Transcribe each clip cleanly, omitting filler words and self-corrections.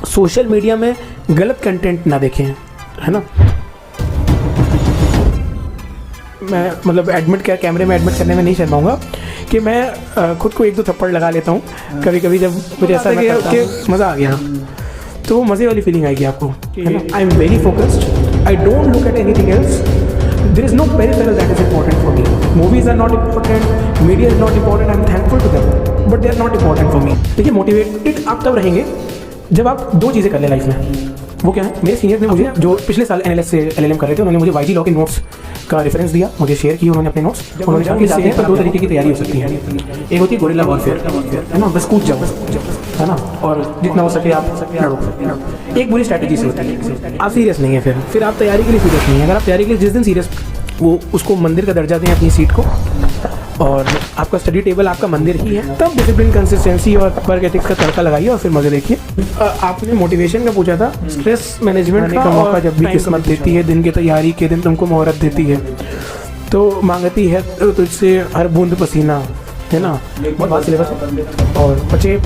Social media में गलत content ना देखें, है ना। मैं मतलब कैमरे में एडमिट करने में नहीं शर्माऊंगा कि मैं खुद को 1-2 थप्पड़ लगा लेता हूँ कभी कभी, जब मुझे ऐसा लगे कि मज़ा आ गया, तो वो मज़े वाली फीलिंग आएगी आपको, है ना। I am very focused, I don't look at anything else, there is no peripheral that is important for me. Movies are not important, media is not important, I am thankful to them, but they are not important for me. देखिए, motivated आप तब रहेंगे जब आप 2 चीज़ें कर लें life में। वो क्या है, मेरे सीनियर ने मुझे, जो पिछले साल एनएलएस से एलएलएम कर रहे थे, उन्होंने मुझे YG लॉ के नोट्स का रेफरेंस दिया, मुझे शेयर किए उन्होंने अपने नोट्स। उन्होंने कहा कि इससे पर 2 तरीके की तैयारी हो सकती है। एक होती है गोरिल्ला वॉरफेयर, है ना, बस कूद जाओ, है ना, और जितना हो सके आप लड़ो। एक बुरी स्ट्रैटेजी से होती है, आप सीरियस नहीं है, फिर आप तैयारी के लिए सीरियस नहीं है। अगर आप तैयारी के लिए जिस दिन सीरियस, वो उसको मंदिर का दर्जा दें अपनी सीट को, और आपका स्टडी टेबल आपका मंदिर ही है, तब डिसिप्लिन, कंसिस्टेंसी और वर्क एथिक्स का तड़का लगाइए और फिर मजे देखिए। आपने मोटिवेशन का पूछा था, स्ट्रेस मैनेजमेंट का मौका जब भी किस्मत देती है, दिन की तैयारी के दिन तुमको मुहूर्त देती है, तो मांगती है तुझसे हर बूंद पसीना, है ना। बहुत बात सिलेबस है, और बच्चे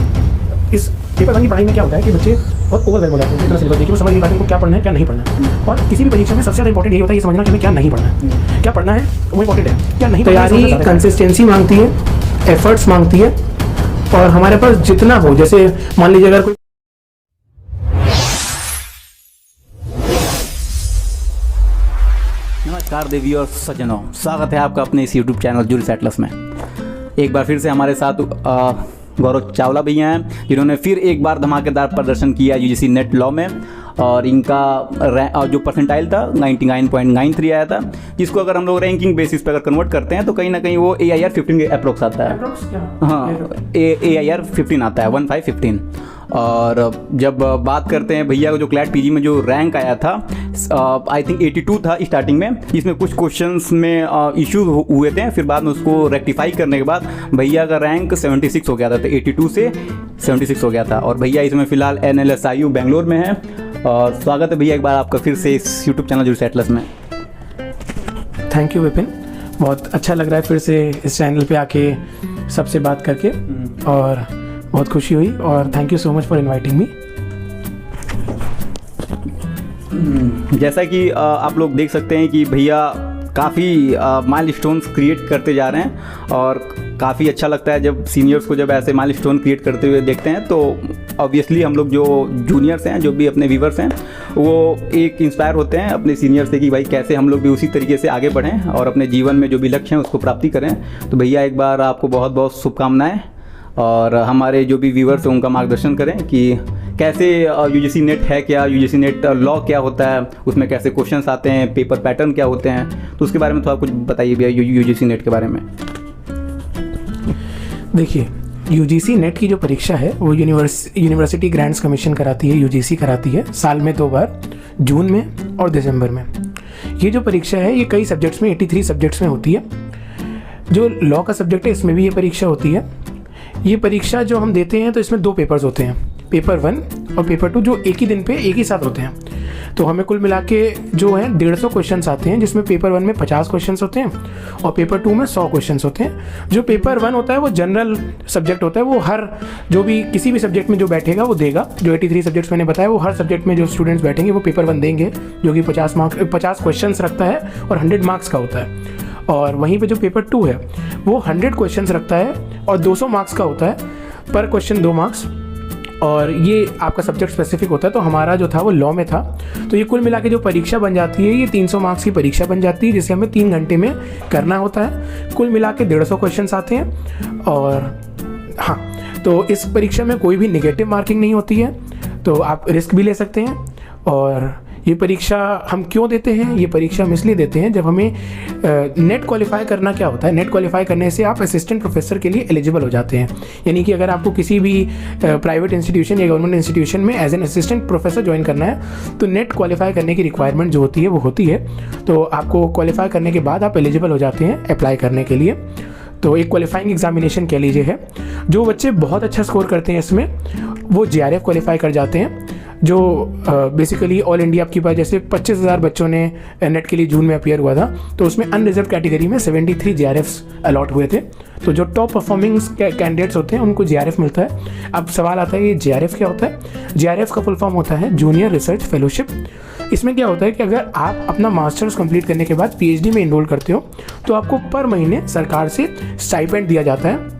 इस पेपर 1 की पढ़ाई में क्या होता है कि बच्चे बहुत ओवरवेल्म हो जाते हैं इतना सिलेबस देखिए, वो समझ नहीं पाते उनको क्या पढ़ना है क्या नहीं पढ़ना है। और किसी भी परीक्षा में सबसे ज़्यादा इंपॉर्टेंट यही होता है ये समझना कि हमें क्या नहीं पढ़ना है, क्या पढ़ना है वो इंपॉर्टेंट है, क्या नहीं। तैयारी कंसिस्टेंसी मांगती है, एफर्ट्स मांगती है, और हमारे पास जितना हो, जैसे मान लीजिए अगर कोई नमस्कार देवी और सज्जनों, स्वागत है आपका अपने इस YouTube चैनल ज्यूरिस एटलस में। एक बार फिर से हमारे साथ गौरव चावला भैया हैं, जिन्होंने फिर एक बार धमाकेदार प्रदर्शन किया UGC नेट लॉ में, और इनका जो परसेंटाइल था 99.93 आया था, जिसको अगर हम लोग रैंकिंग बेसिस पे अगर कन्वर्ट करते हैं तो कहीं ना कहीं वो AIR 15 के अप्रोक्स आता है। हाँ, AIR 15 आता है, 1515। और जब बात करते हैं भैया को जो क्लैट PG में जो रैंक आया था, आई थिंक 82 था स्टार्टिंग में, इसमें कुछ क्वेश्चंस में इश्यूज हुए थे, फिर बाद में उसको रेक्टिफाई करने के बाद भैया का रैंक 76 हो गया था, तो 82 से 76 हो गया था। और भैया इसमें फ़िलहाल NLSIU बेंगलोर में है। और स्वागत है भैया एक बार आपका फिर से इस YouTube चैनल ज्यूरिस एटलस में। थैंक यू विपिन, बहुत अच्छा लग रहा है फिर से इस चैनल पे आके सबसे बात करके, और बहुत खुशी हुई, और thank you so much for inviting me. जैसा कि आप लोग देख सकते हैं कि भैया काफ़ी माइलस्टोन्स क्रिएट करते जा रहे हैं, और काफ़ी अच्छा लगता है जब सीनियर्स को जब ऐसे माइलस्टोन क्रिएट करते हुए देखते हैं। तो ऑब्वियसली हम लोग जो जूनियर्स हैं, जो भी अपने व्यूवर्स हैं, वो एक इंस्पायर होते हैं अपने सीनियर से कि भाई कैसे हम लोग भी उसी तरीके से आगे बढ़ें और अपने जीवन में जो भी लक्ष्य हैं उसको प्राप्ति करें। तो भैया एक बार आपको बहुत बहुत शुभकामनाएँ, और हमारे जो भी व्यूवर्स हैं उनका मार्गदर्शन करें कि कैसे UGC नेट है क्या, UGC नेट लॉ क्या होता है, उसमें कैसे क्वेश्चंस आते हैं, पेपर पैटर्न क्या होते हैं, तो उसके बारे में थोड़ा कुछ बताइए भैया UGC नेट के बारे में। देखिए, UGC नेट की जो परीक्षा है वो यूनिवर्सिटी ग्रांट्स कमीशन कराती है, UGC कराती है साल में 2 बार, जून में और दिसंबर में। ये जो परीक्षा है ये कई सब्जेक्ट्स में, 83 सब्जेक्ट्स में होती है। जो लॉ का सब्जेक्ट है इसमें भी ये परीक्षा होती है। ये परीक्षा जो हम देते हैं तो इसमें 2 पेपर्स होते हैं, पेपर 1 और पेपर 2, जो एक ही दिन पे एक ही साथ होते हैं। तो हमें कुल मिला के जो है 150 क्वेश्चंस आते हैं, जिसमें पेपर 1 में 50 क्वेश्चंस होते हैं और पेपर 2 में 100 क्वेश्चंस होते हैं। जो पेपर 1 होता है वो जनरल सब्जेक्ट होता है, वो हर जो भी किसी भी सब्जेक्ट में जो बैठेगा वो देगा। जो 83 सब्जेक्ट्स मैंने बताया वो हर सब्जेक्ट में जो स्टूडेंट्स बैठेंगे वो पेपर 1 देंगे, जो कि 50 क्वेश्चंस रखता है और 100 मार्क्स का होता है। और वहीं पे जो पेपर 2 है वो 100 क्वेश्चंस रखता है और 200 मार्क्स का होता है, पर क्वेश्चन 2 मार्क्स, और ये आपका सब्जेक्ट स्पेसिफिक होता है। तो हमारा जो था वो लॉ में था, तो ये कुल मिला के जो परीक्षा बन जाती है ये 300 मार्क्स की परीक्षा बन जाती है, जिसे हमें 3 घंटे में करना होता है। कुल मिला के 150 क्वेश्चन आते हैं। और हाँ, तो इस परीक्षा में कोई भी नेगेटिव मार्किंग नहीं होती है, तो आप रिस्क भी ले सकते हैं। और ये परीक्षा हम क्यों देते हैं, ये परीक्षा हम इसलिए देते हैं जब हमें नेट क्वालिफाई करना क्या होता है। नेट क्वालिफाई करने से आप असिस्टेंट प्रोफेसर के लिए एलिजिबल हो जाते हैं, यानी कि अगर आपको किसी भी प्राइवेट इंस्टीट्यूशन या गवर्नमेंट इंस्टीट्यूशन में as an assistant professor join करना है तो नेट क्वालिफाई करने की रिक्वायरमेंट जो होती है वो होती है। तो आपको क्वालिफाई करने के बाद आप एलिजिबल हो जाते हैं अप्लाई करने के लिए। तो एक क्वालिफाइंग एग्जामिनेशन कह लीजिए है। जो बच्चे बहुत अच्छा स्कोर करते हैं इसमें वो JRF क्वालिफाई कर जाते हैं। जो बेसिकली ऑल इंडिया आपके पास जैसे 25,000 बच्चों ने नेट के लिए जून में अपीयर हुआ था, तो उसमें अनरिजर्व कैटेगरी में 73 JRFs अलॉट हुए थे। तो जो टॉप परफॉर्मिंग कैंडिडेट्स होते हैं उनको JRF मिलता है। अब सवाल आता है ये JRF क्या होता है? JRF का फुल फॉर्म होता है जूनियर रिसर्च फेलोशिप। इसमें क्या होता है कि अगर आप अपना मास्टर्स कंप्लीट करने के बाद PhD में इनरोल करते हो तो आपको पर महीने सरकार से स्टाइपेंड दिया जाता है।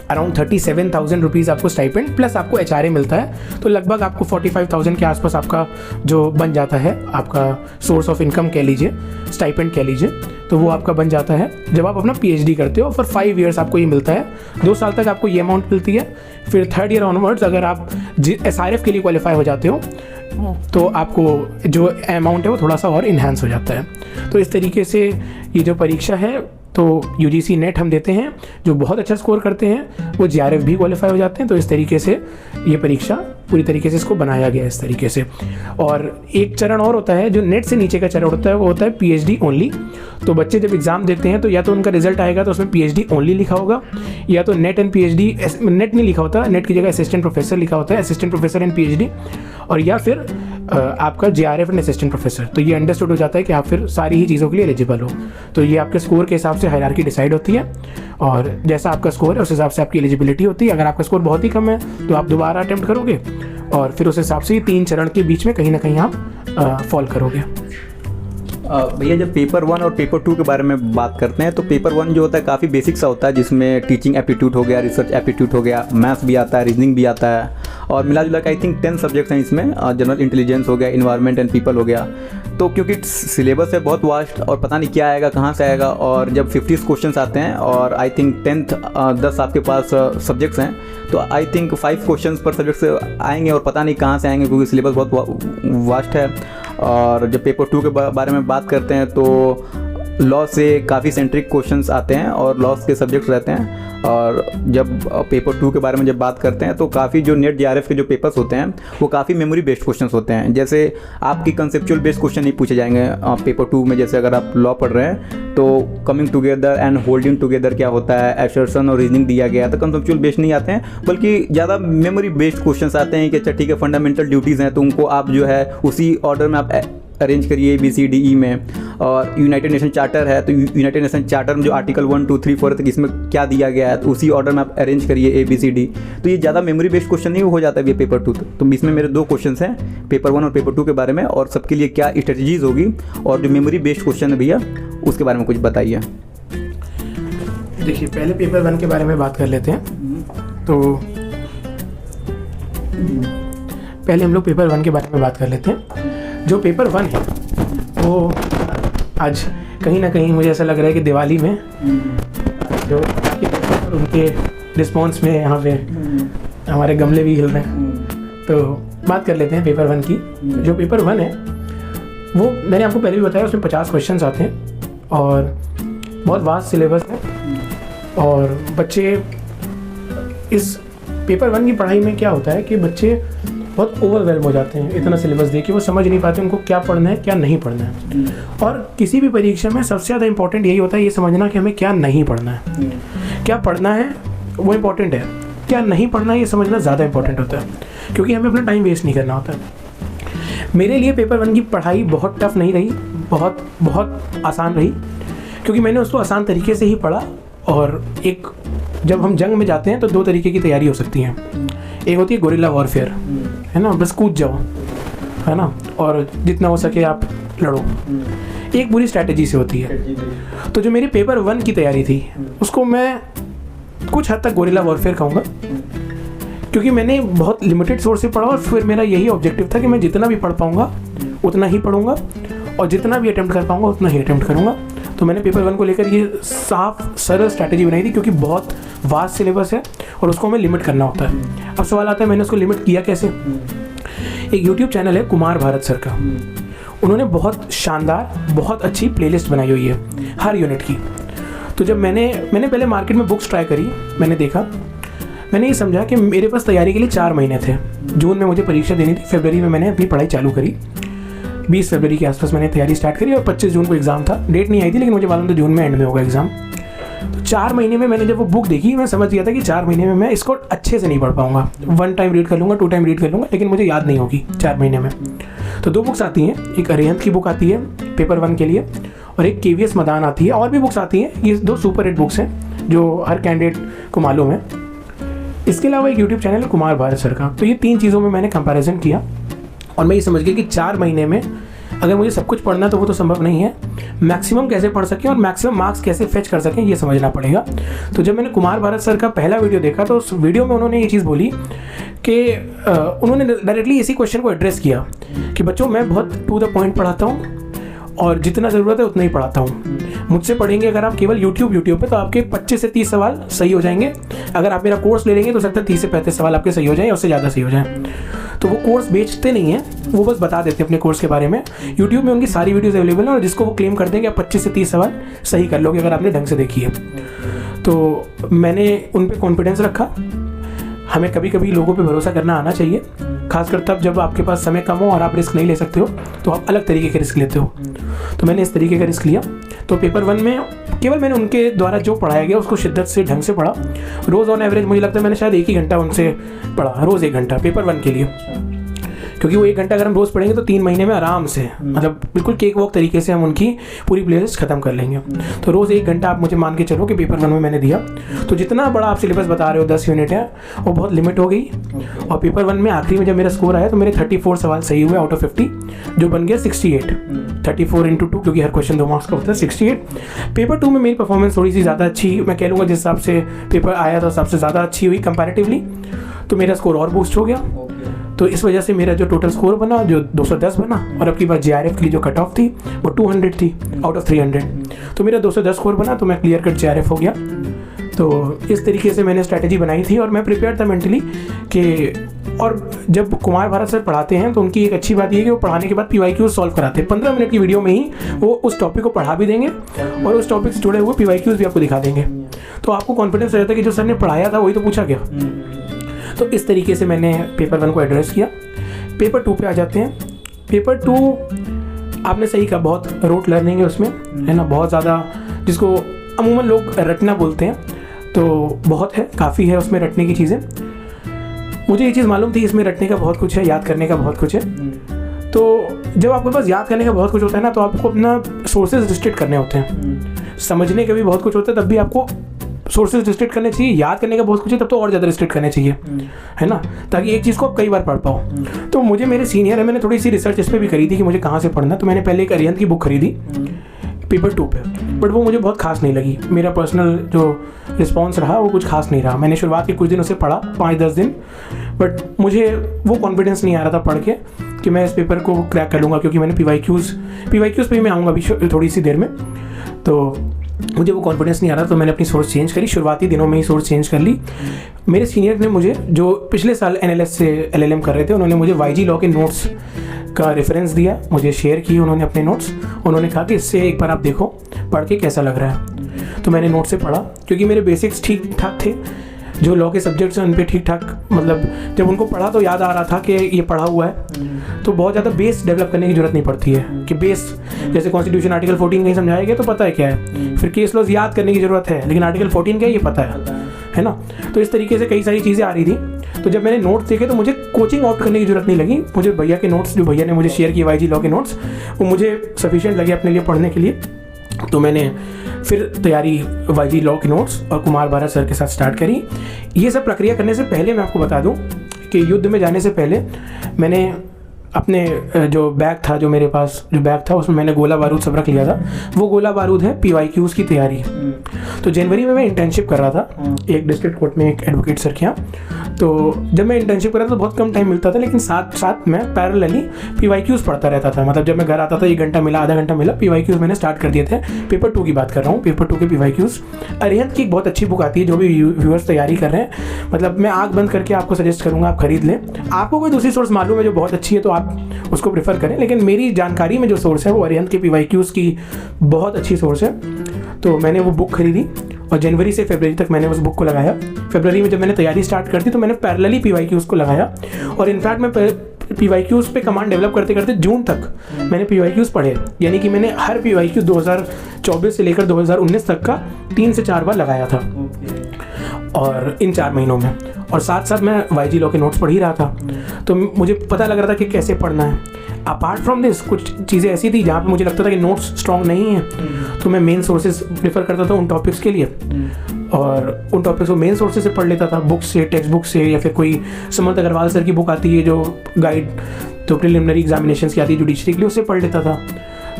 अराउंड 37,000 रुपीज़ आपको स्टाइपेंड प्लस आपको HRA मिलता है। तो लगभग आपको 45,000 के आसपास आपका जो बन जाता है, आपका सोर्स ऑफ इनकम कह लीजिए, स्टाइपेंड कह लीजिए, तो वो आपका बन जाता है जब आप अपना PhD करते हो। फॉर 5 ईयर्स आपको ये मिलता है, 2 साल तक आपको ये अमाउंट मिलती है। फिर 3rd ईयर ऑनवर्ड्स अगर आप SRF के लिए क्वालिफाई हो जाते हो तो आपको जो अमाउंट है वो थोड़ा सा और इन्हांस हो जाता है। तो इस तरीके से ये जो परीक्षा है तो UGC नेट हम देते हैं। जो बहुत अच्छा स्कोर करते हैं वो JRF भी क्वालिफाई हो जाते हैं। तो इस तरीके से ये परीक्षा पूरी तरीके से इसको बनाया गया है इस तरीके से। और एक चरण और होता है जो नेट से नीचे का चरण होता है, वो होता है PhD ओनली। तो बच्चे जब एग्ज़ाम देते हैं तो या तो उनका रिजल्ट आएगा तो उसमें PhD ओनली लिखा होगा, या तो नेट एंड PhD, नेट नहीं लिखा होता, नेट की जगह असिस्टेंट प्रोफेसर लिखा होता है, असिस्टेंट प्रोफेसर एंड PhD, और या फिर आपका JRF एंड असिस्टेंट प्रोफेसर। तो ये अंडरस्टूड हो जाता है कि आप फिर सारी ही चीज़ों के लिए एलिजिबल हो। तो ये आपके स्कोर के हिसाब से हायरार्की डिसाइड होती है, और जैसा आपका स्कोर है उस हिसाब से आपकी एलिजिबिलिटी होती है। अगर आपका स्कोर बहुत ही कम है तो आप दोबारा अटेम्प्ट करोगे, और फिर उस हिसाब से 3 चरण के बीच में कहीं ना कहीं आप फॉल करोगे। भैया जब पेपर 1 और पेपर 2 के बारे में बात करते हैं तो पेपर 1 जो होता है काफ़ी बेसिक सा होता है, जिसमें टीचिंग एप्टीट्यूड हो गया, रिसर्च एप्टीट्यूड हो गया, मैथ्स भी आता है, रीजनिंग भी आता है, और मिला जुला के आई थिंक 10 सब्जेक्ट्स हैं इसमें। जनरल इंटेलिजेंस हो गया, इन्वायरमेंट एंड पीपल हो गया। तो क्योंकि सिलेबस है बहुत वास्ट और पता नहीं क्या आएगा, कहाँ से आएगा, और जब 50 क्वेश्चन आते हैं और आई थिंक 10 आपके पास सब्जेक्ट्स हैं, तो आई थिंक 5 क्वेश्चन पर सब्जेक्ट से आएंगे और पता नहीं कहाँ से आएंगे, क्योंकि सिलेबस बहुत वास्ट है। और जब पेपर 2 के बारे में बात करते हैं तो लॉ से काफ़ी सेंट्रिक क्वेश्चंस आते हैं और लॉस के सब्जेक्ट्स रहते हैं। और जब पेपर 2 के बारे में जब बात करते हैं तो काफ़ी जो नेट JRF के जो पेपर्स होते हैं वो काफ़ी मेमोरी बेस्ड क्वेश्चंस होते हैं। जैसे आपकी कंसेप्चुअल बेस्ड क्वेश्चन नहीं पूछे जाएंगे पेपर 2 में। जैसे अगर आप लॉ पढ़ रहे हैं तो coming together and holding together क्या होता है, एसर्शन और रीजनिंग दिया गया है, तो कंसेप्चुअल बेस्ड नहीं आते हैं, बल्कि ज़्यादा मेमोरी बेस्ड क्वेश्चंस आते हैं कि अच्छा ठीक है फंडामेंटल ड्यूटीज़ हैं तो उनको आप जो है उसी ऑर्डर में आप अरेंज करिए ABCDE में। और यूनाइटेड नेशन चार्टर है तो यूनाइटेड नेशन चार्टर में जो आर्टिकल 1, 2, 3, 4 तक इसमें क्या दिया गया है तो उसी ऑर्डर में आप अरेंज करिए ABCD। तो ये ज़्यादा मेमोरी बेस्ड क्वेश्चन नहीं हो जाता है ये पेपर 2। तो इसमें मेरे 2 क्वेश्चन हैं पेपर 1 और पेपर 2 के बारे में, और सबके लिए क्या स्ट्रेटजीज होगी, और जो मेमोरी बेस्ड क्वेश्चन है भैया उसके बारे में कुछ बताइए। देखिए पहले पेपर 1 के बारे में बात कर लेते हैं। तो पहले हम लोग पेपर 1 के बारे में बात कर लेते हैं। जो पेपर 1 है वो आज कहीं ना कहीं मुझे ऐसा लग रहा है कि दिवाली में जो उनके रिस्पॉन्स में यहाँ पे हमारे गमले भी हिल रहे हैं। तो बात कर लेते हैं पेपर 1 की। जो पेपर 1 है वो मैंने आपको पहले भी बताया, उसमें 50 क्वेश्चन आते हैं और बहुत वास्ट सिलेबस है। और बच्चे इस पेपर 1 की पढ़ाई में क्या होता है कि बच्चे बहुत ओवरवेल्म हो जाते हैं। इतना सिलेबस देख के वो समझ नहीं पाते उनको क्या पढ़ना है क्या नहीं पढ़ना है। और किसी भी परीक्षा में सबसे ज़्यादा इंपॉर्टेंट यही होता है ये समझना कि हमें क्या नहीं पढ़ना है। क्या पढ़ना है वो इम्पोर्टेंट है, क्या नहीं पढ़ना है ये समझना ज़्यादा इंपॉर्टेंट होता है, क्योंकि हमें अपना टाइम वेस्ट नहीं करना होता है। मेरे लिए पेपर 1 की पढ़ाई बहुत टफ नहीं रही, बहुत आसान रही, क्योंकि मैंने उसको आसान तरीके से ही पढ़ा। और एक जब हम जंग में जाते हैं तो 2 तरीके की तैयारी हो सकती है। एक होती है गोरिल्ला वॉरफेयर, है ना, बस कूद जाओ, है ना, और जितना हो सके आप लड़ो। एक पूरी स्ट्रैटेजी से होती है। तो जो मेरी पेपर 1 की तैयारी थी उसको मैं कुछ हद तक गोरिल्ला वॉरफेयर कहूँगा, क्योंकि मैंने बहुत लिमिटेड सोर्स से पढ़ा और फिर मेरा यही ऑब्जेक्टिव था कि मैं जितना भी पढ़ पाऊँगा उतना ही पढ़ूंगा और जितना भी अटेम्प्ट कर पाऊँगा उतना ही अटेम्प्ट करूँगा। तो मैंने पेपर 1 को लेकर ये साफ सरल स्ट्रैटेजी बनाई थी, क्योंकि बहुत वास्ट सिलेबस है और उसको हमें लिमिट करना होता है। अब सवाल आता है मैंने उसको लिमिट किया कैसे। एक YouTube चैनल है कुमार भारत सर का, उन्होंने बहुत शानदार बहुत अच्छी प्लेलिस्ट बनाई हुई है हर यूनिट की। तो जब मैंने पहले मार्केट में बुक्स ट्राई करी, मैंने देखा, मैंने ये समझा कि मेरे पास तैयारी के लिए 4 महीने थे। जून में मुझे परीक्षा देनी थी, फरवरी में मैंने अपनी पढ़ाई चालू करी, 20 फरवरी के आसपास मैंने तैयारी स्टार्ट करी और 25 जून को एग्ज़ाम था। डेट नहीं आई थी लेकिन मुझे मालूम था जून में एंड में होगा एग्ज़ाम। तो 4 महीने में मैंने जब वो बुक देखी, मैं समझ गया था कि 4 महीने में मैं इसको अच्छे से नहीं पढ़ पाऊँगा। 1 टाइम रीड कर लूँगा, 2 टाइम रीड कर लूँगा, लेकिन मुझे याद नहीं होगी 4 महीने में। तो 2 बुक्स आती हैं, एक अरिहंत की बुक आती है पेपर 1 के लिए, और एक KVS मदान आती है। और भी बुक्स आती हैं, ये 2 सुपर हिट बुक्स हैं जो हर कैंडिडेट को मालूम है। इसके अलावा एक यूट्यूब चैनल है कुमार भारत सर का। तो ये 3 चीज़ों में मैंने कंपैरिजन किया और मैं ये समझ गया कि 4 महीने में अगर मुझे सब कुछ पढ़ना तो वो तो संभव नहीं है। मैक्सिमम कैसे पढ़ सकें और मैक्सिमम मार्क्स कैसे फेच कर सकें, ये समझना पड़ेगा। तो जब मैंने कुमार भारत सर का पहला वीडियो देखा तो उस वीडियो में उन्होंने ये चीज़ बोली कि उन्होंने डायरेक्टली इसी क्वेश्चन को एड्रेस किया कि बच्चों, मैं बहुत टू द पॉइंट पढ़ाता हूँ और जितना ज़रूरत है उतना ही पढ़ाता हूँ। मुझसे पढ़ेंगे अगर आप केवल यूट्यूब पे तो आपके 25 से 30 सवाल सही हो जाएंगे। अगर आप मेरा कोर्स ले लेंगे तो सकता है 30 से 35 सवाल आपके सही हो जाएं, उससे ज़्यादा सही हो जाएं। तो वो कोर्स बेचते नहीं हैं, वो बस बता देते हैं अपने कोर्स के बारे में। यूट्यूब में उनकी सारी वीडियोज़ अवेलेबल हैं और जिसको वो क्लेम कर देंगे आप 25 से 30 सवाल सही कर लोगे अगर आपने ढंग से देखी है। तो मैंने उन पर कॉन्फिडेंस रखा। हमें कभी कभी लोगों पे भरोसा करना आना चाहिए, खासकर तब जब आपके पास समय कम हो और आप रिस्क नहीं ले सकते हो, तो आप अलग तरीके के रिस्क लेते हो। तो मैंने इस तरीके का रिस्क लिया। तो पेपर 1 में केवल मैंने उनके द्वारा जो पढ़ाया गया उसको शिद्दत से ढंग से पढ़ा। रोज़ ऑन एवरेज मुझे लगता है मैंने शायद 1 ही घंटा उनसे पढ़ा, रोज़ 1 घंटा पेपर 1 के लिए, क्योंकि वो 1 घंटा अगर हम रोज़ पढ़ेंगे तो 3 महीने में आराम से, मतलब बिल्कुल केक वॉक तरीके से हम उनकी पूरी प्लेलिस्ट ख़त्म कर लेंगे। तो रोज़ 1 घंटा आप मुझे मान के चलो कि पेपर 1 में मैंने दिया। तो जितना बड़ा आप सिलेबस बता रहे हो 10 यूनिट है, वो बहुत लिमिट हो गई। और पेपर 1 में आखिरी में जब मेरा स्कोर आया तो मेरे 34 सवाल सही हुए आउट ऑफ 50, जो बन गया 68। 34 × 2, क्योंकि हर क्वेश्चन 2 मार्क्स का होता है, 68। पेपर 2 में मेरी परफॉर्मेंस थोड़ी सी ज़्यादा अच्छी, मैं कह लूँगा जिस हिसाब से पेपर आया था उस हिसाब से ज़्यादा अच्छी हुई कंपैरेटिवली। तो मेरा स्कोर और बूस्ट हो गया। तो इस वजह से मेरा जो टोटल स्कोर बना जो 210 बना, और अब की बार JRF के लिए जो कट ऑफ थी वो 200 थी आउट ऑफ 300। तो मेरा 210 स्कोर बना, तो मैं क्लियर कट JRF हो गया। तो इस तरीके से मैंने स्ट्रैटेजी बनाई थी और मैं प्रिपेयर था मेंटली कि, और जब कुमार भारत सर पढ़ाते हैं तो उनकी एक अच्छी बात ये है कि वो पढ़ाने के बाद PYQs सॉल्व कराते हैं। 15 मिनट की वीडियो में ही वो उस टॉपिक को पढ़ा भी देंगे और उस टॉपिक से जुड़े हुए PYQs भी आपको दिखा देंगे। तो आपको कॉन्फिडेंस रहता है कि जो सर ने पढ़ाया था वही तो पूछा गया। तो इस तरीके से मैंने पेपर 1 को एड्रेस किया। पेपर 2 पे आ जाते हैं। पेपर 2 आपने सही कहा, बहुत रोट लर्निंग है उसमें, है ना, बहुत ज़्यादा, जिसको अमूमन लोग रटना बोलते हैं। तो बहुत है, काफ़ी है उसमें रटने की चीज़ें। मुझे ये चीज़ मालूम थी इसमें रटने का बहुत कुछ है, याद करने का बहुत कुछ है। तो जब आपके पास याद करने का बहुत कुछ होता है ना, तो आपको अपना सोर्सेज रिस्ट्रिक्ट करने होते हैं। समझने का भी बहुत कुछ होता है, तब भी आपको सोर्सेज रिस्ट्रिक्ट करने चाहिए। याद करने का बहुत कुछ है, तब तो और ज़्यादा रिस्ट्रिक्ट करने चाहिए, है ना, ताकि एक चीज़ को आप कई बार पढ़ पाओ। तो मुझे मेरे सीनियर है, मैंने थोड़ी सी रिसर्च इस पर भी करी थी कि मुझे कहाँ से पढ़ना। तो मैंने पहले एक अरिहंत की बुक खरीदी पेपर 2 पे, बट वो मुझे बहुत खास नहीं लगी। मेरा पर्सनल जो रिस्पॉन्स रहा वो कुछ खास नहीं रहा। मैंने शुरुआत के कुछ दिन उसे पढ़ा, 5-10 दिन, बट मुझे वो कॉन्फिडेंस नहीं आ रहा था पढ़ के कि मैं इस पेपर को क्रैक कर लूँगा, क्योंकि मैंने PYQs पे ही मैं आऊँगा अभी थोड़ी सी देर में। तो मुझे वो कॉन्फिडेंस नहीं आ रहा, तो मैंने अपनी सोर्स चेंज करी। शुरुआती दिनों में ही सोर्स चेंज कर ली। मेरे सीनियर ने मुझे, जो पिछले साल NLS से LLM कर रहे थे, उन्होंने मुझे YG लॉ के नोट्स का रेफरेंस दिया, मुझे शेयर किए उन्होंने अपने नोट्स। उन्होंने कहा कि इससे एक बार आप देखो पढ़ के कैसा लग रहा है। तो मैंने नोट से पढ़ा, क्योंकि मेरे बेसिक्स ठीक ठाक थे, जो लॉ के सब्जेक्ट्स हैं उन पे ठीक ठाक, मतलब जब उनको पढ़ा तो याद आ रहा था कि ये पढ़ा हुआ है। तो बहुत ज़्यादा बेस डेवलप करने की जरूरत नहीं पड़ती है कि बेस, जैसे कॉन्स्टिट्यूशन आर्टिकल 14 कहीं समझाया गया तो पता है क्या है, फिर केस लॉज याद करने की ज़रूरत है, लेकिन आर्टिकल 14 क्या है ये पता है ना। तो इस तरीके से कई सारी चीज़ें आ रही थी। तो जब मैंने नोट्स देखे तो मुझे कोचिंग आउट करने की जरूरत नहीं लगी। मुझे भैया के नोट्स, जो भैया ने मुझे शेयर किए YG लॉ के नोट्स, वो मुझे सफिशिएंट लगे अपने लिए पढ़ने के लिए। तो मैंने फिर तैयारी YG लॉ के नोट्स और कुमार भारत सर के साथ स्टार्ट करी। ये सब प्रक्रिया करने से पहले मैं आपको बता दूं कि युद्ध में जाने से पहले मैंने अपने जो बैग था, जो मेरे पास जो बैग था उसमें मैंने गोला बारूद सब रख लिया था। वो गोला बारूद है PYQs की तैयारी। तो जनवरी में मैं इंटर्नशिप कर रहा था एक डिस्ट्रिक्ट कोर्ट में, एक एडवोकेट सर के यहाँ। तो जब मैं इंटर्नशिप कर रहा था तो बहुत कम टाइम मिलता था, लेकिन साथ साथ मैं पैरेलली PYQs पढ़ता रहता था। मतलब जब मैं घर आता था 1 घंटा मिला, आधा घंटा मिला, PYQs मैंने स्टार्ट कर दिए थे। पेपर 2 की बात कर रहा हूँ, पेपर 2 के PYQs। अरिहंत की एक बहुत अच्छी बुक आती है, जो भी व्यूअर्स तैयारी कर रहे हैं, मतलब मैं आँख बंद करके आपको सजेस्ट करूँगा आप खरीद लें। आपको कोई दूसरी सोर्स मालूम है जो बहुत अच्छी है तो आप उसको प्रेफर करें, लेकिन मेरी जानकारी में जो सोर्स है वो अरिहंत के PYQs की बहुत अच्छी सोर्स है। तो मैंने वो बुक खरीदी और जनवरी से फरवरी तक मैंने उस बुक को लगाया। फरवरी में जब मैंने तैयारी स्टार्ट कर दी तो मैंने पैरेलली PYQs को लगाया। और इनफैक्ट मैं PYQs पे कमांड डेवलप करते करते जून तक मैंने PYQs पढ़े, यानी कि मैंने हर PYQ 2024 से लेकर 2019 तक का 3 से 4 बार लगाया था और इन 4 महीनों में, और साथ साथ मैं YG लॉ के नोट्स पढ़ ही रहा था, तो मुझे पता लग रहा था कि कैसे पढ़ना है। अपार्ट फ्रॉम दिस कुछ चीज़ें ऐसी थी जहाँ पे मुझे लगता था कि नोट्स स्ट्रॉन्ग नहीं है, तो मैं मेन सोर्सेज प्रेफर करता था उन टॉपिक्स के लिए, और उन टॉपिक्स को मेन सोर्सेज से पढ़ लेता था, बुक से, टेक्स्ट बुक से, या फिर कोई समर्थ अग्रवाल सर की बुक आती है जो गाइड तो प्रिलिमिनरी एग्जामिनेशंस की आती है जुडिशरी के लिए, उससे पढ़ लेता था।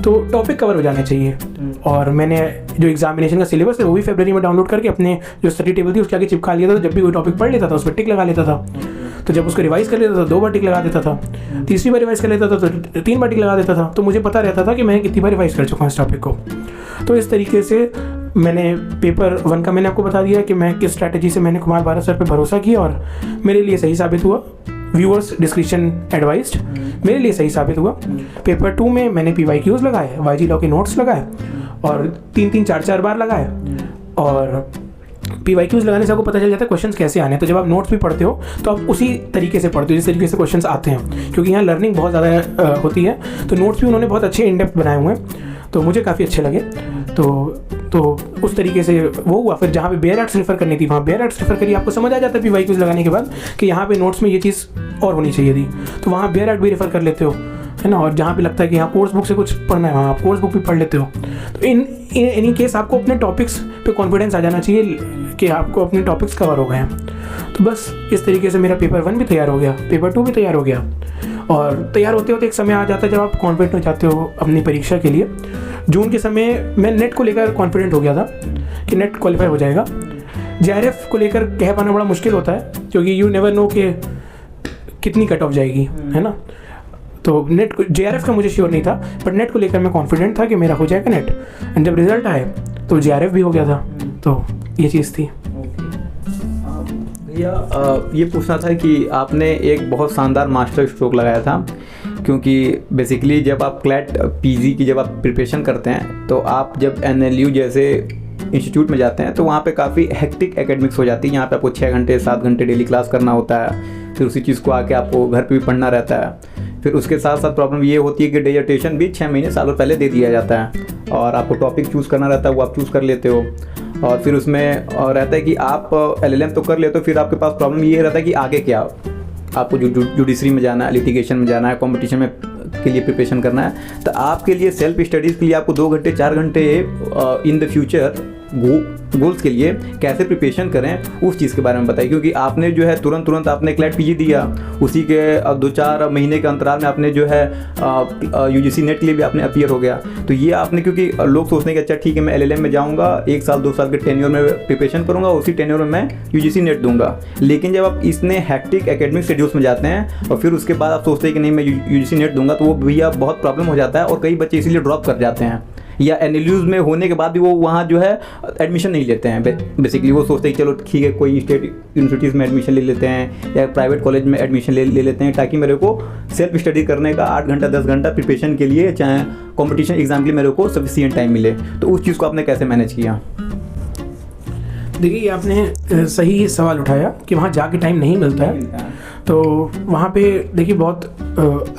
तो टॉपिक कवर हो जाने चाहिए। और मैंने जो एग्जामिनेशन का सिलेबस है वो भी फरवरी में डाउनलोड करके अपने जो स्टडी टेबल थी उसके आगे चिपका लिया था, तो जब भी कोई टॉपिक पढ़ लेता था उस पर टिक लगा लेता था। तो जब उसको रिवाइज कर लेता था 2 बार टिक लगा देता था, तीसरी बार रिवाइज कर लेता था तो 3 बार टिक लगा देता था, तो मुझे पता रहता था कि मैं कितनी बार रिवाइज कर चुका हूँ इस टॉपिक को। तो इस तरीके से मैंने पेपर 1 का मैंने आपको बता दिया कि मैं किस स्ट्रैटेजी से मैंने कुमार भारत सर पे भरोसा किया और मेरे लिए सही साबित हुआ। व्यूअर्स डिस्क्रिप्शन एडवाइज्ड, मेरे लिए सही साबित हुआ। पेपर 2 में मैंने PYQs लगाए, YG लॉ के नोट्स लगाए और 3-3, 4-4 बार लगाए। और PYQs लगाने से आपको पता चल जाता है क्वेश्चंस कैसे आने हैं। तो जब आप नोट्स भी पढ़ते हो तो आप उसी तरीके से पढ़ते हो जिस तरीके से क्वेश्चंस आते हैं, क्योंकि यहाँ लर्निंग बहुत ज़्यादा होती है। तो नोट्स भी उन्होंने बहुत अच्छे इन डेप्थ बनाए हुए हैं, तो मुझे काफ़ी अच्छे लगे। तो उस तरीके से वो हुआ। फिर जहाँ पे बेयर आर्ट्स रेफर करनी थी वहाँ बेयर आर्ट्स रेफर करिए, आपको समझ आ जाता है PYQs लगाने के बाद कि यहाँ पे नोट्स में ये चीज़ और होनी चाहिए थी, तो वहाँ बेयर आर्ट भी रेफर कर लेते हो, है ना। और जहाँ पे लगता है कि यहाँ कोर्स बुक से कुछ पढ़ना है वहाँ आप कोर्स बुक भी पढ़ लेते हो। तो इन केस आपको अपने टॉपिक्स पे कॉन्फिडेंस आ जाना चाहिए कि आपको अपने टॉपिक्स कवर हो गए हैं। तो बस इस तरीके से मेरा पेपर 1 भी तैयार हो गया, पेपर 2 भी तैयार हो गया, और तैयार होते होते एक समय आ जाता है जब आप कॉन्फिडेंट हो जाते हो अपनी परीक्षा के लिए। जून के समय मैं नेट को लेकर कॉन्फिडेंट हो गया था कि नेट क्वालिफाई हो जाएगा। JRF को लेकर कह पाना बड़ा मुश्किल होता है, क्योंकि यू नेवर नो कि कितनी कट ऑफ जाएगी, है ना। तो नेट को, JRF का मुझे श्योर नहीं था, बट नेट को लेकर मैं कॉन्फिडेंट था कि मेरा हो जाएगा नेट। एंड जब रिजल्ट आए तो JRF भी हो गया था। तो ये चीज़ थी। भैया ये पूछना था कि आपने एक बहुत शानदार मास्टर स्ट्रोक लगाया था, क्योंकि बेसिकली जब आप क्लैट PG की जब आप प्रिपरेशन करते हैं तो आप जब NLU जैसे इंस्टीट्यूट में जाते हैं तो वहाँ पे काफ़ी हेक्टिक एकेडमिक्स हो जाती है। यहाँ पे आपको 6 घंटे 7 घंटे डेली क्लास करना होता है, फिर उसी चीज़ को आके आपको घर पे भी पढ़ना रहता है। फिर उसके साथ साथ प्रॉब्लम ये होती है कि डिजर्टेशन भी 6 महीने सालों पहले दे दिया जाता है, और आपको टॉपिक चूज़ करना रहता है, वो आप चूज़ कर लेते हो। और फिर उसमें रहता है कि आप LLM तो कर लेते हो, फिर आपके पास प्रॉब्लम ये रहता है कि आगे क्या, आपको जुडिशरी में जाना है, लिटिगेशन में जाना है, कॉम्पिटिशन में के लिए प्रिपरेशन करना है। तो आपके लिए सेल्फ स्टडीज़ के लिए आपको 2 घंटे 4 घंटे इन द फ्यूचर गोल्स के लिए कैसे प्रिपरेशन करें उस चीज़ के बारे में बताइए। क्योंकि आपने जो है तुरंत आपने क्लैट PG दिया, उसी के 2-4 महीने के अंतराल में आपने जो है UGC नेट के लिए भी आपने अपीयर हो गया। तो ये आपने, क्योंकि लोग सोचते हैं कि अच्छा ठीक है मैं LLM में जाऊँगा, 1 साल 2 साल के टेन्योर में प्रिपरेशन करूँगा, उसी टेन्योर में मैं UGC नेट दूंगा। लेकिन जब आप इसने हैक्टिक एकेडमिक शेड्यूल्स में जाते हैं और फिर उसके बाद आप सोचते हैं कि नहीं मैं UGC नेट दूंगा, तो वो भैया बहुत प्रॉब्लम हो जाता है, और कई बच्चे इसीलिए ड्रॉप कर जाते हैं, या NLUs में होने के बाद भी वो वहाँ जो है एडमिशन नहीं लेते हैं। बेसिकली वो सोचते हैं कि चलो ठीक है कोई स्टेट यूनिवर्सिटीज़ में एडमिशन ले लेते हैं या प्राइवेट कॉलेज में एडमिशन ले लेते हैं, ताकि मेरे को सेल्फ स्टडी करने का 8 घंटा 10 घंटा प्रिपरेशन के लिए, चाहे कॉम्पिटिशन एग्जाम के लिए मेरे को सफिशिएंट टाइम मिले। तो उस चीज़ को आपने कैसे मैनेज किया? देखिए, आपने सही सवाल उठाया कि वहाँ जाके टाइम नहीं मिलता है। तो वहाँ पे देखिए बहुत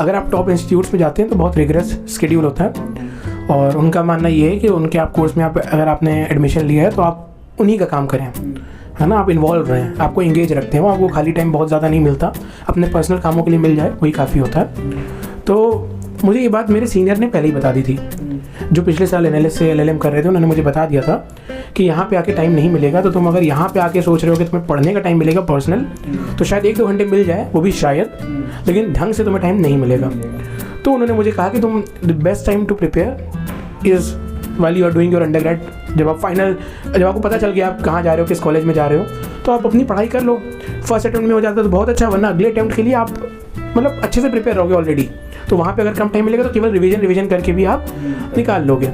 अगर आप टॉप इंस्टीट्यूट्स में जाते हैं तो बहुत रिगरस शेड्यूल होता है, और उनका मानना ये है कि उनके आप कोर्स में आप अगर आपने एडमिशन लिया है तो आप उन्हीं का काम करें, है ना। आप इन्वॉल्व रहें, आपको इंगेज रखते हैं, वो आपको खाली टाइम बहुत ज़्यादा नहीं मिलता, अपने पर्सनल कामों के लिए मिल जाए वही काफ़ी होता है। तो मुझे ये बात मेरे सीनियर ने पहले ही बता दी थी, जो पिछले साल NLS से LLM कर रहे थे, उन्होंने मुझे बता दिया था कि यहाँ पे आके टाइम नहीं मिलेगा। तो तुम अगर यहाँ पे आके सोच रहे हो कि तुम्हें पढ़ने का टाइम मिलेगा पर्सनल, तो शायद 1-2 घंटे मिल जाए, वो भी शायद, लेकिन ढंग से तुम्हें टाइम नहीं मिलेगा। तो उन्होंने मुझे कहा कि तुम the best time to prepare is while you are doing your undergrad. जब आपको पता चल गया आप कहाँ जा रहे हो, किस कॉलेज में जा रहे हो, तो आप अपनी पढ़ाई कर लो। फर्स्ट अटेम्प्ट में हो जाता है तो बहुत अच्छा, वरना अगले अटेम्प्ट के लिए आप मतलब अच्छे से प्रिपेयर रहोगे ऑलरेडी। तो वहाँ पे अगर कम टाइम मिलेगा तो केवल रिवीजन करके भी आप निकाल लोगे।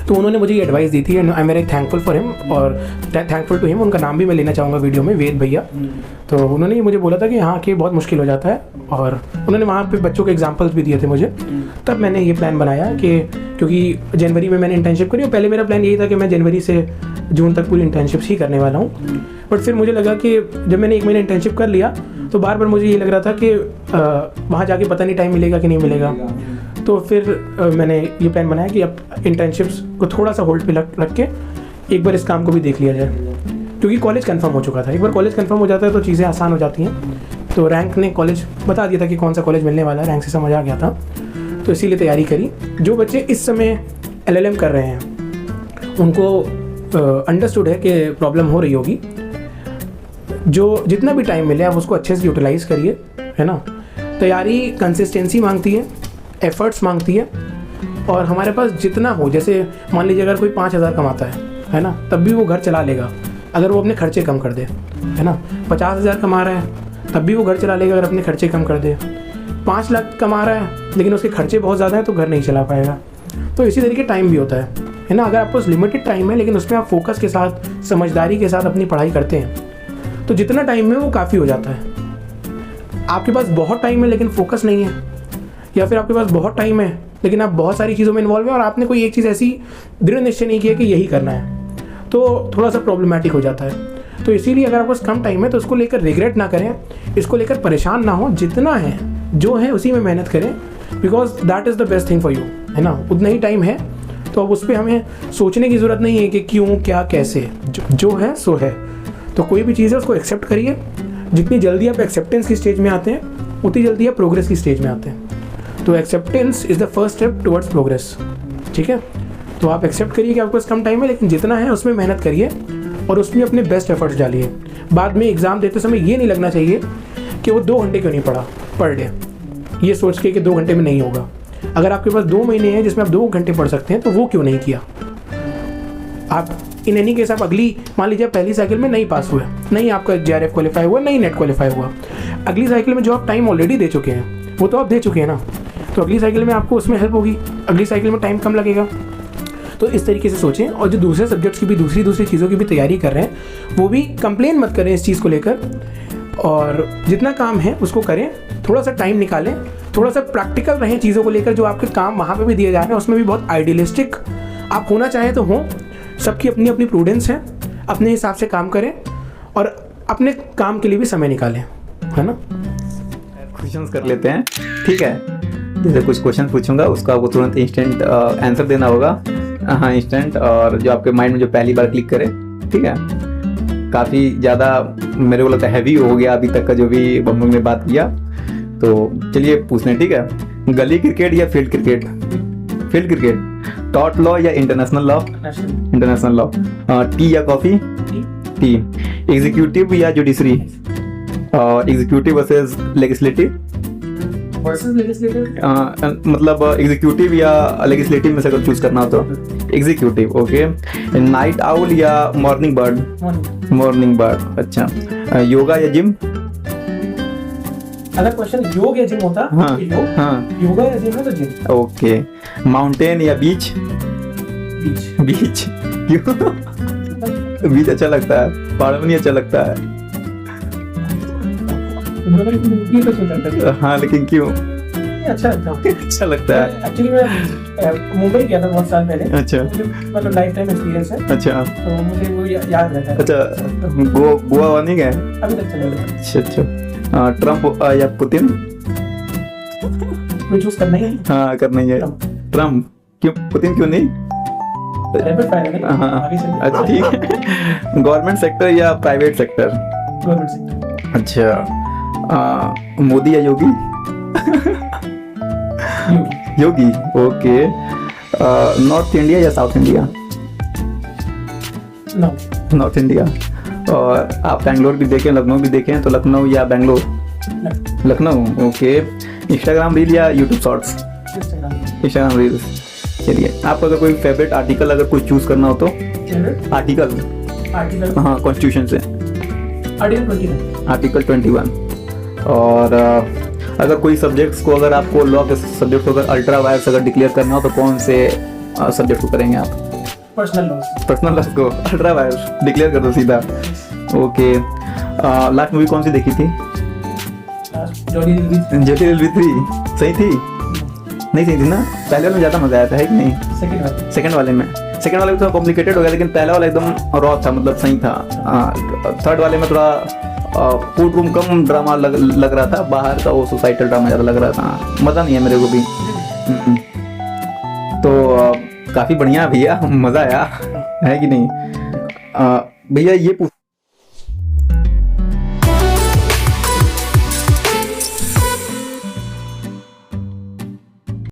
तो उन्होंने मुझे ये एडवाइस दी थी, and I am very thankful for him, और थैंकफुल टू हिम। उनका नाम भी मैं लेना चाहूँगा वीडियो में, वेद भैया। तो उन्होंने मुझे बोला था कि यहाँ के बहुत मुश्किल हो जाता है, और उन्होंने वहाँ पे बच्चों के एग्जांपल्स भी दिए थे मुझे। तब मैंने ये प्लान बनाया कि क्योंकि जनवरी में मैंने इंटर्नशिप करी, और पहले मेरा प्लान यही था कि मैं जनवरी से जून तक पूरी इंटर्नशिप्स ही करने वाला हूँ। बट फिर मुझे लगा कि जब मैंने 1 महीना इंटर्नशिप कर लिया तो बार बार मुझे ये लग रहा था कि वहाँ जाके पता नहीं टाइम मिलेगा कि नहीं मिलेगा। तो फिर मैंने ये प्लान बनाया कि अब इंटर्नशिप्स को थोड़ा सा होल्ड पे रख के एक बार इस काम को भी देख लिया जाए, क्योंकि कॉलेज कंफर्म हो चुका था। एक बार कॉलेज कंफर्म हो जाता है तो चीज़ें आसान हो जाती हैं। तो रैंक ने कॉलेज बता दिया था कि कौन सा कॉलेज मिलने वाला है, रैंक से समझ आ गया था, तो इसीलिए तैयारी करी। जो बच्चे इस समय LLM कर रहे हैं उनको अंडरस्टूड है कि प्रॉब्लम हो रही होगी। जो जितना भी टाइम मिले आप उसको अच्छे से यूटिलाइज़ करिए, है ना। तैयारी कंसिस्टेंसी मांगती है, एफर्ट्स मांगती है, और हमारे पास जितना हो, जैसे मान लीजिए अगर कोई 5,000 कमाता है ना, तब भी वो घर चला लेगा अगर वो अपने खर्चे कम कर दे, है ना। 50,000 कमा रहा है तब भी वो घर चला लेगा अगर अपने खर्चे कम कर दे। 5 लाख कमा रहा है लेकिन उसके खर्चे बहुत ज़्यादा है तो घर नहीं चला पाएगा। तो इसी तरीके टाइम भी होता है ना। अगर आपके पास लिमिटेड टाइम है लेकिन उसमें आप फोकस के साथ, समझदारी के साथ अपनी पढ़ाई करते हैं तो जितना टाइम है वो काफ़ी हो जाता है। आपके पास बहुत टाइम है लेकिन फोकस नहीं है, या फिर आपके पास बहुत टाइम है लेकिन आप बहुत सारी चीज़ों में इन्वॉल्व हैं और आपने कोई एक चीज़ ऐसी दृढ़ निश्चय नहीं किया कि यही करना है, तो थोड़ा सा प्रॉब्लमेटिक हो जाता है। तो इसीलिए अगर आपके पास कम टाइम है तो उसको लेकर रिग्रेट ना करें, इसको लेकर परेशान ना हो, जितना है जो है उसी में मेहनत करें, because that is the best thing for you, है ना। उतना ही टाइम है तो अब उस पर हमें सोचने की ज़रूरत नहीं है कि क्यों, क्या, कैसे, जो है सो है। तो कोई भी चीज़ है उसको एक्सेप्ट करिए। जितनी जल्दी आप एक्सेप्टेंस की स्टेज में आते हैं उतनी जल्दी आप प्रोग्रेस की स्टेज में आते हैं। तो acceptance is the first step towards progress, ठीक है। तो आप एक्सेप्ट करिए कि आपके पास कम टाइम है लेकिन जितना है उसमें मेहनत करिए और उसमें अपने बेस्ट एफर्ट्स डालिए। बाद में एग्ज़ाम देते समय ये नहीं लगना चाहिए कि वो 2 घंटे क्यों नहीं पढ़ा पर डे, ये सोच के कि 2 घंटे में नहीं होगा। अगर आपके पास 2 महीने हैं जिसमें आप 2 घंटे पढ़ सकते हैं तो वो क्यों नहीं किया। आप इन एनी केस आप अगली, मान लीजिए पहली साइकिल में नहीं पास हुए, नहीं आपका JRF क्वालिफाई हुआ, नहीं नेट क्वालिफाई हुआ, अगली साइकिल में जो आप टाइम ऑलरेडी दे चुके हैं वो तो आप दे चुके हैं ना, तो अगली साइकिल में आपको उसमें हेल्प होगी, अगली साइकिल में टाइम कम लगेगा। तो इस तरीके से सोचें। और जो दूसरे सब्जेक्ट्स की भी दूसरी चीज़ों की भी तैयारी कर रहे हैं वो भी कंप्लेन मत करें इस चीज़ को लेकर, और जितना काम है उसको करें, थोड़ा सा टाइम निकालें, थोड़ा सा प्रैक्टिकल रहें चीज़ों को लेकर। जो आपके काम वहाँ पे भी दिए जा रहे हैं उसमें भी बहुत आइडियलिस्टिक आप होना चाहें तो हों। सबकी अपनी अपनी प्रूडेंस है, अपने हिसाब से काम करें और अपने काम के लिए भी समय निकालें, है ना। क्वेश्चंस कर लेते हैं, ठीक है। जैसे कुछ क्वेश्चन पूछूंगा उसका आपको तुरंत इंस्टेंट आंसर देना होगा, हाँ इंस्टेंट, और जो आपके माइंड में जो पहली बार क्लिक करे, ठीक है। काफ़ी ज़्यादा मेरे को लगता है हैवी हो गया अभी तक का जो भी हम लोग ने बात किया, तो चलिए पूछते हैं, ठीक है। गली क्रिकेट या फील्ड क्रिकेट? Field cricket. टॉट लॉ या international law? International law. Tea या कॉफ़ी? टी। एग्जीक्यूटिव या जुडिशरी? Executive versus legislative? मतलब एग्जीक्यूटिव या लेजिस्लेटिव में से अगर चूज करना हो तो एग्जीक्यूटिव, ओके। नाइट आउल या मॉर्निंग बर्ड? मॉर्निंग बर्ड, अच्छा। योगा या जिम? अगर क्वेश्चन योग या जिम होता, हाँ, योग, हाँ, योगा या जिम है तो जिम। ओके। माउंटेन या बीच? बीच। बीच क्यों? बीच अच्छा लगता है, पहाड़ में नहीं अच्छा लगता है। हाँ लेकिन क्यों? अच्छा लगता है। अच्छा लगता है। एक्चुअली मैं मुंबई गया था बहुत साल पहले। अच्छा। मतलब लाइफ टाइम एक्सपीरियंस है। अच्छा। तो मुझे वो याद रहता है। अच्छा, गोवा नहीं गए अभी तक चले गए। अच्छा अच्छा। ट्रम्प या पुतिन? कोई चूज करना ही है। हाँ करना ही है। ट्रम्प क्यों, पुतिन क्यों नहीं? रैपिड फायर है। हाँ आगे चलिए। अच्छा ठीक है। गवर्नमेंट सेक्टर या प्राइवेट सेक्टर? Government sector. अच्छा। मोदी या योगी? योगी, ओके। नॉर्थ इंडिया या साउथ इंडिया? North India. और आप बैंगलोर भी देखें, लखनऊ भी देखें, तो लखनऊ या Bangalore? Lucknow, okay. Instagram reel या यूट्यूब शॉर्ट्स? Instagram reels. चलिए, आपका अगर कोई फेवरेट आर्टिकल अगर कोई चूज करना हो तो? आर्टिकल, हाँ, कॉन्स्टिट्यूशन से आर्टिकल 21। और अगर कोई सब्जेक्ट्स को, अगर आपको लॉ के सब्जेक्ट को अगर अल्ट्रा वायर्स अगर डिक्लेयर करना हो तो कौन से सब्जेक्ट को करेंगे आप? पर्सनल लॉ को अल्ट्रा वायर्स डिक्लेयर कर दो सीधा, ओके। लास्ट मूवी कौन सी देखी थी? ज्योति रेलवे 3। सही थी? नहीं सही थी ना? पहले वाले में ज़्यादा मजा आया था, है कि नहीं? सेकंड वाले में थोड़ा कॉम्प्लिकेटेड हो गया, लेकिन पहला वाला एकदम रॉ था, मतलब सही था। थर्ड वाले में थोड़ा कोर्ट रूम कम ड्रामा लग रहा था, बाहर का वो सोसाइटल ड्रामा ज़्यादा लग रहा था, मज़ा नहीं है मेरे को भी। तो काफ़ी बढ़िया भैया, मज़ा आया है कि नहीं। भैया ये पूछ